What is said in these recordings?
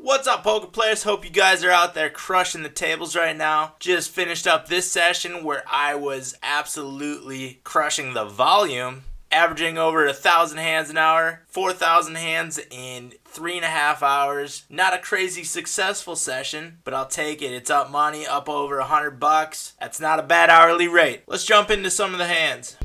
What's up, poker players? Hope you guys are out there crushing the tables right now. Just finished up this session where I was absolutely crushing the volume, averaging over 1,000 hands an hour, 4,000 hands in 3.5 hours. Not a crazy successful session, but I'll take it. It's up money, up over $100. That's not a bad hourly rate. Let's jump into some of the hands.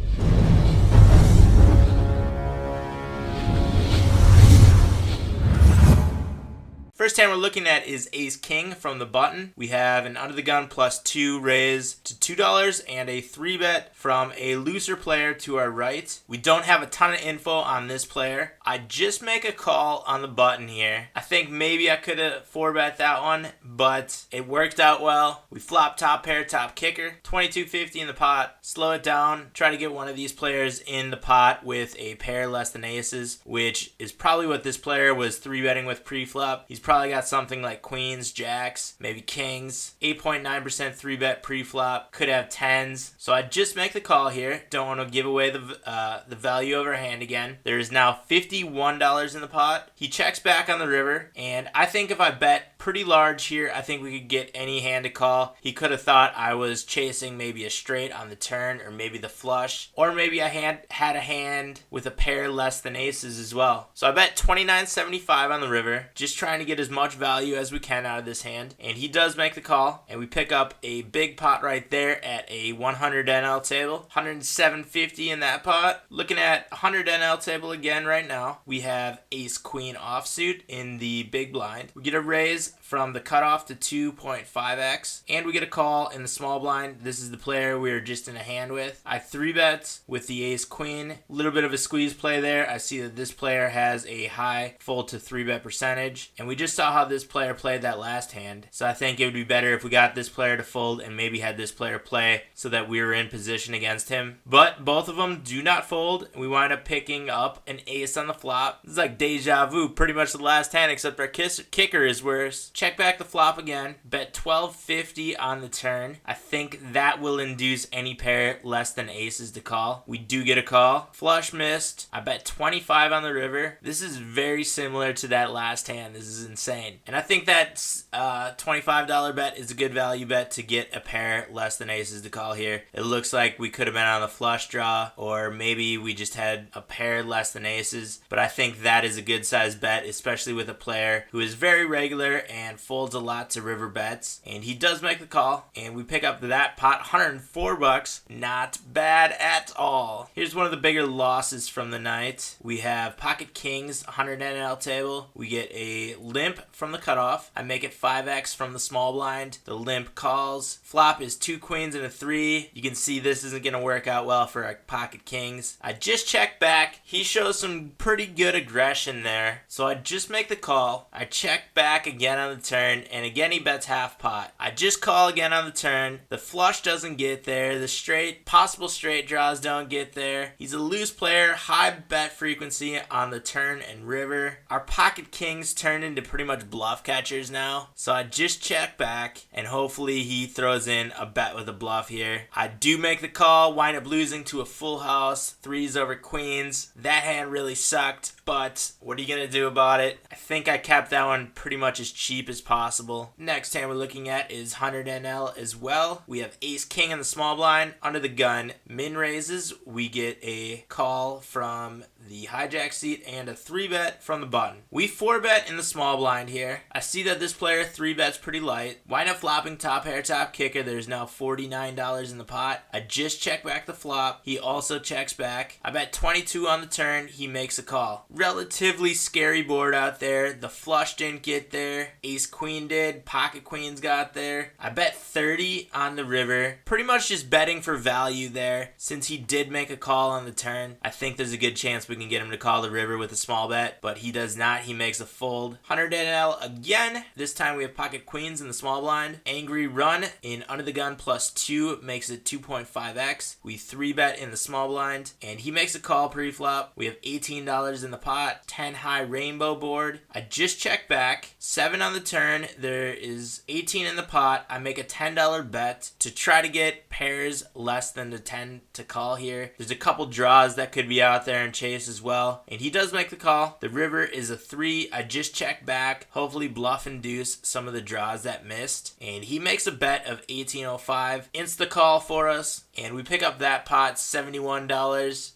First hand we're looking at is Ace King from the button. We have an under the gun +2 raise to $2 and a 3-bet from a looser player to our right. We don't have a ton of info on this player. I just make a call on the button here. I think maybe I could have 4-bet that one, but it worked out well. We flop top pair, top kicker, 2250 in the pot. Slow it down, try to get one of these players in the pot with a pair less than aces, which is probably what this player was 3-betting with pre-flop. He's probably got something like queens, jacks, maybe kings. 8.9% 3-bet pre-flop. Could have tens. So I just make the call here. Don't want to give away the value of our hand again. There is now $51 in the pot. He checks back on the river, and I think if I bet pretty large here, I think we could get any hand to call. He could have thought I was chasing maybe a straight on the turn, or maybe the flush, or maybe I had a hand with a pair less than aces as well. So I bet $29.75 on the river, just trying to get as much value as we can out of this hand, and he does make the call, and we pick up a big pot right there at a 100 NL table, 107.50 in that pot. Looking at 100 NL table again right now, we have ace queen offsuit in the big blind. We get a raise from the cutoff to 2.5x, and we get a call in the small blind. This is the player we were just in a hand with. I 3-bet with the ace queen. A little bit of a squeeze play there. I see that this player has a high fold to 3-bet percentage, and we just saw how this player played that last hand. So I think it would be better if we got this player to fold and maybe had this player play so that we were in position against him. But both of them do not fold, and we wind up picking up an ace on the flop. It's like deja vu, pretty much the last hand, except our kicker is worse. Check back the flop again, bet $12.50 on the turn. I think that will induce any pair less than aces to call. We do get a call. Flush missed. I bet 25 on the river. This is very similar to that last hand. This is insane. And I think that $25 bet is a good value bet to get a pair less than aces to call here. It looks like we could have been on the flush draw, or maybe we just had a pair less than aces, but I think that is a good size bet, especially with a player who is very regular and folds a lot to river bets. And he does make the call, and we pick up that pot, $104. Not bad at all. Here's one of the bigger losses from the night. We have pocket kings, 100 NL table. We get a limp from the cutoff. I make it 5x from the small blind. The limp calls. Flop is 2 queens and a 3. You can see this isn't going to work out well for our pocket kings. I just check back. He shows some pretty good aggression there, so I just make the call. I check back again on the turn, and again he bets half pot. I just call again on the turn. The flush doesn't get there. The possible straight draws don't get there. He's a loose player, high bet frequency on the turn and river. Our pocket kings turn into pretty much bluff catchers now, so I just check back, and hopefully he throws in a bet with a bluff here. I do make the call, wind up losing to a full house, 3s over queens. That hand really sucked, but what are you gonna do about it? I think I kept that one pretty much as cheap as possible. Next hand we're looking at is 100 NL as well. We have ace king in the small blind, under the gun, min raises. We get a call from the hijack seat and a 3-bet from the button. We 4-bet in the small blind here. I see that this player 3-bets pretty light. Wind up flopping top pair, top kicker. There's now $49 in the pot. I just check back the flop. He also checks back. I bet 22 on the turn. He makes a call. Relatively scary board out there. The flush didn't get there. Ace queen did. Pocket queens got there. I bet 30 on the river. Pretty much just betting for value there. Since he did make a call on the turn, I think there's a good chance we can get him to call the river with a small bet, but he does not. He makes a fold. 100 NL again. This time we have pocket queens in the small blind. Angry run in under the gun +2 makes it 2.5x. We 3-bet in the small blind, and he makes a call pre-flop. We have $18 in the pot. 10 high rainbow board. I just check back. 7 on the turn. There is 18 in the pot. I make a $10 bet to try to get pairs less than the 10 to call here. There's a couple draws that could be out there and chase ace as well. And he does make the call. The river is a 3. I just checked back. Hopefully bluff and deuce some of the draws that missed. And he makes a bet of 1805. Insta call for us. And we pick up that pot, $71.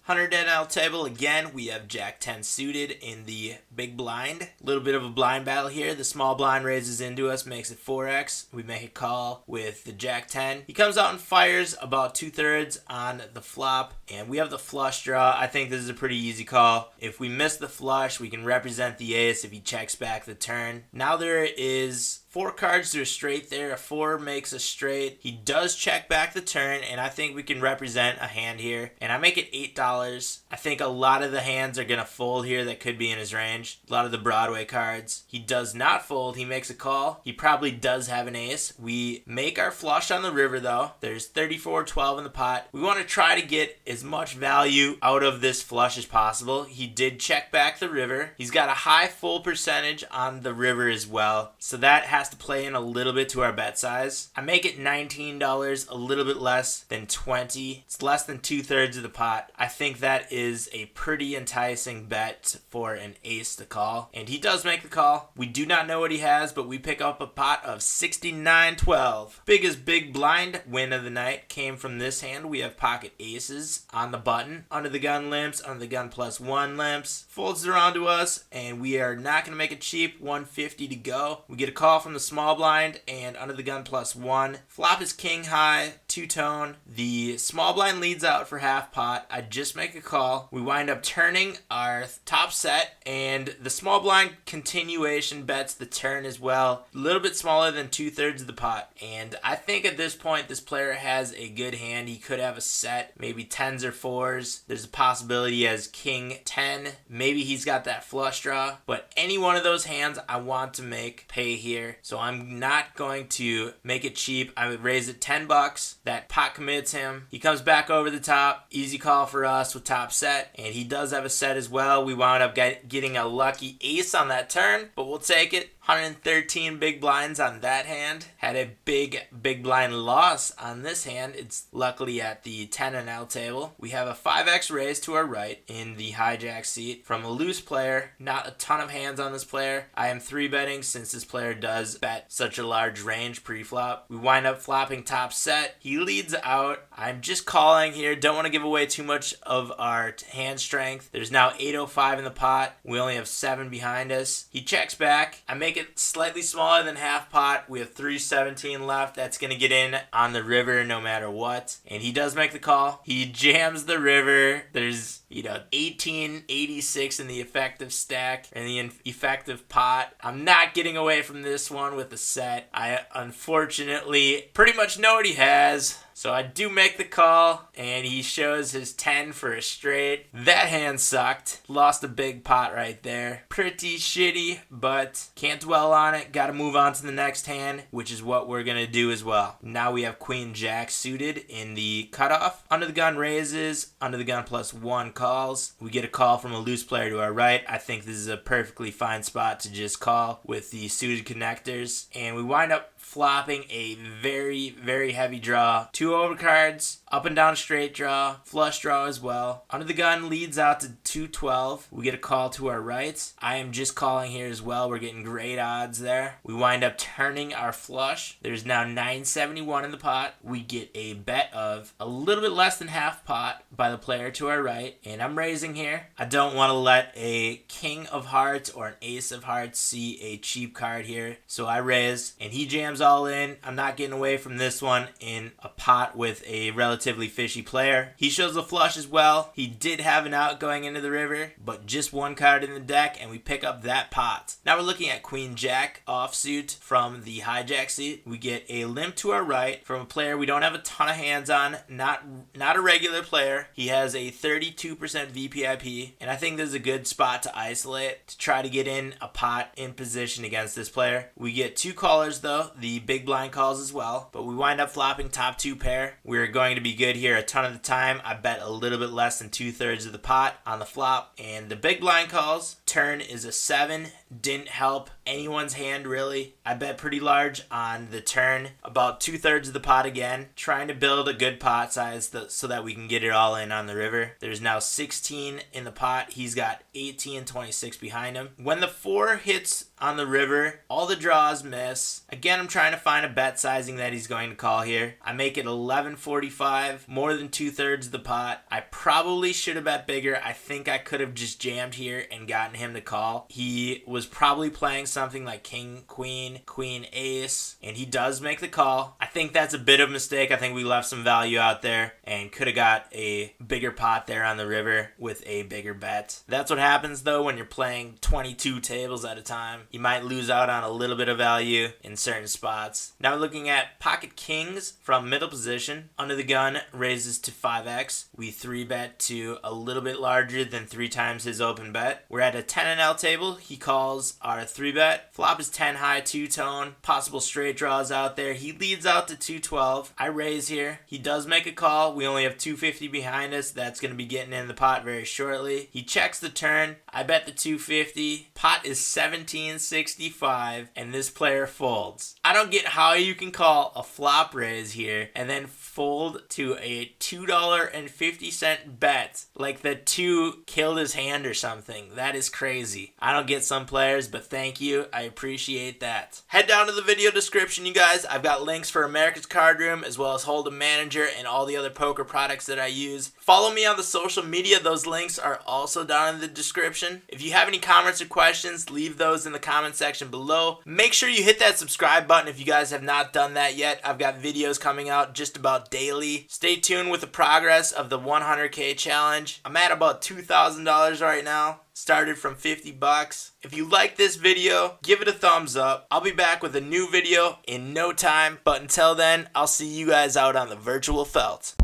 100 NL table. Again, we have Jack 10 suited in the big blind. A little bit of a blind battle here. The small blind raises into us, makes it 4x. We make a call with the Jack 10. He comes out and fires about 2/3 on the flop. And we have the flush draw. I think this is a pretty easy call. If we miss the flush, we can represent the ace if he checks back the turn. Now there is 4 cards to a straight there. A 4 makes a straight. He does check back the turn, and I think we can represent a hand here. And I make it $8. I think a lot of the hands are going to fold here that could be in his range. A lot of the Broadway cards. He does not fold. He makes a call. He probably does have an ace. We make our flush on the river, though. There's 34-12 in the pot. We want to try to get as much value out of this flush as possible. He did check back the river. He's got a high full percentage on the river as well. So that has to play in a little bit to our bet size. I make it $19, a little bit less than 20. It's less than 2/3 of the pot. I think that is a pretty enticing bet for an ace to call. And he does make the call. We do not know what he has, but we pick up a pot of $69.12. Biggest big blind win of the night came from this hand. We have pocket aces on the button. Under the gun limps, under the gun +1 limps. Folds around to us, and we are not going to make it cheap. 150 to go. We get a call from the small blind and under the gun +1. Flop is king high, 2-tone. The small blind leads out for half pot. I just make a call. We wind up turning our top set, and the small blind continuation bets the turn as well. A little bit smaller than 2/3 of the pot. And I think at this point, this player has a good hand. He could have a set, maybe 10s or 4s. There's a possibility he has king 10. Maybe he's got that flush draw. But any one of those hands I want to make pay here. So I'm not going to make it cheap. I would raise it $10. That pot commits him. He comes back over the top. Easy call for us with top set. And he does have a set as well. We wound up getting a lucky ace on that turn, but we'll take it. 113 big blinds on that hand. Had a big blind loss on this hand. It's luckily at the 10 NL table. We have a 5x raise to our right in the hijack seat from a loose player. Not a ton of hands on this player. I am 3-betting since this player does bet such a large range pre-flop. We wind up flopping top set. He leads out. I'm just calling here. Don't want to give away too much of our hand strength. There's now 805 in the pot. We only have 7 behind us. He checks back. I make it slightly smaller than half pot. We have 317 left. That's going to get in on the river no matter what. And he does make the call. He jams the river. There's 1886 in the effective stack and the effective pot. I'm not getting away from this one with the set. I unfortunately pretty much know what he has. So I do make the call, and he shows his 10 for a straight. That hand sucked. Lost a big pot right there. Pretty shitty, but can't dwell on it. Got to move on to the next hand, which is what we're going to do as well. Now we have Queen Jack suited in the cutoff. Under the gun raises, under the gun +1 calls. We get a call from a loose player to our right. I think this is a perfectly fine spot to just call with the suited connectors. And we wind up flopping a very heavy draw. 2 overcards, up and down straight draw, flush draw as well. Under the gun leads out to 212. We get a call to our right. I am just calling here as well. We're getting great odds there. We wind up turning our flush. There's now 971 in the pot. We get a bet of a little bit less than half pot by the player to our right. And I'm raising here. I don't want to let a king of hearts or an ace of hearts see a cheap card here. So I raise, and he jams all in. I'm not getting away from this one in a pot with a relatively fishy player. He shows the flush as well. He did have an out going into the river, but just 1 card in the deck, and we pick up that pot. Now we're looking at Queen Jack offsuit from the hijack seat. We get a limp to our right from a player we don't have a ton of hands on. Not a regular player. He has a 32% VPIP, and I think this is a good spot to isolate to try to get in a pot in position against this player. We get 2 callers though. The big blind calls as well, but we wind up flopping top 2 pair. We're going to be good here a ton of the time. I bet a little bit less than 2/3 of the pot on the flop, and the big blind calls. Turn is a 7. didn't help anyone's hand really. I bet pretty large on the turn, about 2/3 of the pot again, trying to build a good pot size so that we can get it all in on the river. There's now 16 in the pot. He's got 18 and 26 behind him. When the 4 hits on the river, all the draws miss. Again, I'm trying to find a bet sizing that he's going to call here. I make it 11.45, more than 2/3 of the pot. I probably should have bet bigger. I think I could have just jammed here and gotten him to call. He was probably playing something like king, queen, queen, ace, and he does make the call. I think that's a bit of a mistake. I think we left some value out there and could have got a bigger pot there on the river with a bigger bet. That's what happens though when you're playing 22 tables at a time. You might lose out on a little bit of value in certain spots. Now we're looking at pocket kings from middle position. Under the gun raises to 5x. We 3-bet to a little bit larger than 3 times his open bet. We're at a 10-and-L table. He calls our 3-bet. Flop is 10 high, 2-tone. Possible straight draws out there. He leads out to 212. I raise here. He does make a call. We only have 250 behind us. That's going to be getting in the pot very shortly. He checks the turn. I bet the 250. Pot is 1765, and this player folds. I don't get how you can call a flop raise here and then fold to a $2.50 bet like the 2 killed his hand or something. That is crazy. I don't get some players, but thank you. I appreciate that. Head down to the video description, you guys. I've got links for America's Card Room as well as Hold'em Manager and all the other poker products that I use. Follow me on the social media. Those links are also down in the description. If you have any comments or questions, leave those in the comment section below. Make sure you hit that subscribe button if you guys have not done that yet. I've got videos coming out just about daily. Stay tuned with the progress of the 100K challenge. I'm at about $2,000 right now. Started from 50 bucks. If you like this video, give it a thumbs up. I'll be back with a new video in no time. But until then, I'll see you guys out on the virtual felt.